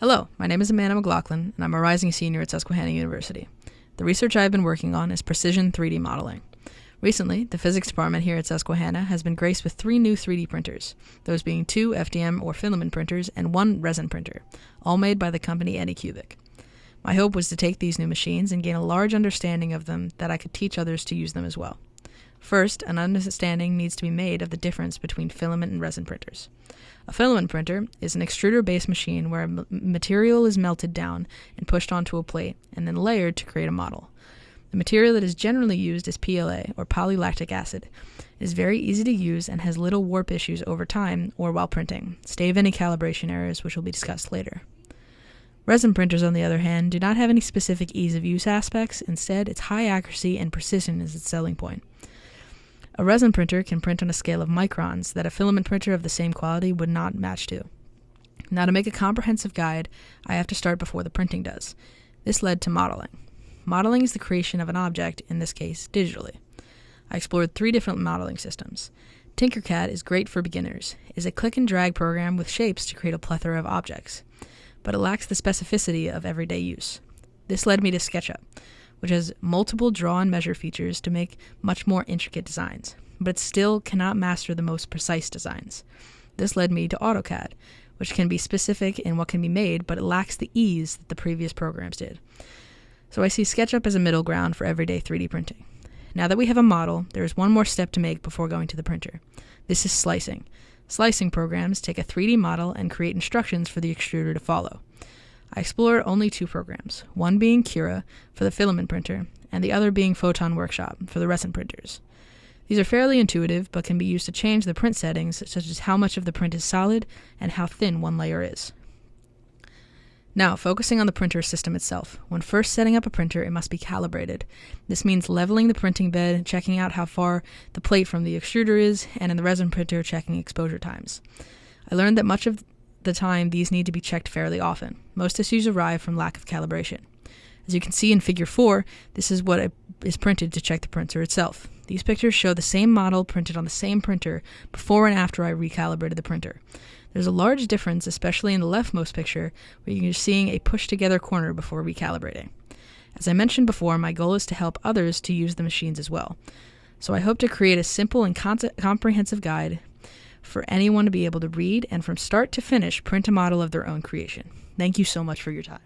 Hello, my name is Amanda McLaughlin, and I'm a rising senior at Susquehanna University. The research I've been working on is precision 3D modeling. Recently, the physics department here at Susquehanna has been graced with 3 new 3D printers, those being 2 FDM or filament printers and 1 resin printer, all made by the company Anycubic. My hope was to take these new machines and gain a large understanding of them that I could teach others to use them as well. First, an understanding needs to be made of the difference between filament and resin printers. A filament printer is an extruder-based machine where material is melted down and pushed onto a plate and then layered to create a model. The material that is generally used is PLA, or polylactic acid. It is very easy to use and has little warp issues over time or while printing, save any calibration errors, which will be discussed later. Resin printers, on the other hand, do not have any specific ease of use aspects. Instead, its high accuracy and precision is its selling point. A resin printer can print on a scale of microns that a filament printer of the same quality would not match to. Now, to make a comprehensive guide, I have to start before the printing does. This led to modeling. Modeling is the creation of an object, in this case, digitally. I explored 3 different modeling systems. Tinkercad is great for beginners. It is a click and drag program with shapes to create a plethora of objects, but it lacks the specificity of everyday use. This led me to SketchUp, which has multiple draw and measure features to make much more intricate designs, but it still cannot master the most precise designs. This led me to AutoCAD, which can be specific in what can be made, but it lacks the ease that the previous programs did. So I see SketchUp as a middle ground for everyday 3D printing. Now that we have a model, there is one more step to make before going to the printer. This is slicing. Slicing programs take a 3D model and create instructions for the extruder to follow. I explored only 2 programs, one being Cura for the filament printer, and the other being Photon Workshop for the resin printers. These are fairly intuitive, but can be used to change the print settings, such as how much of the print is solid and how thin one layer is. Now, focusing on the printer system itself. When first setting up a printer, it must be calibrated. This means leveling the printing bed, checking out how far the plate from the extruder is, and in the resin printer, checking exposure times. I learned that much of the time these need to be checked fairly often. Most issues arise from lack of calibration. As you can see in figure 4, this is what is printed to check the printer itself. These pictures show the same model printed on the same printer before and after I recalibrated the printer. There's a large difference, especially in the leftmost picture, where you're seeing a pushed-together corner before recalibrating. As I mentioned before, my goal is to help others to use the machines as well. So I hope to create a simple and comprehensive guide for anyone to be able to read and from start to finish print a model of their own creation. Thank you so much for your time.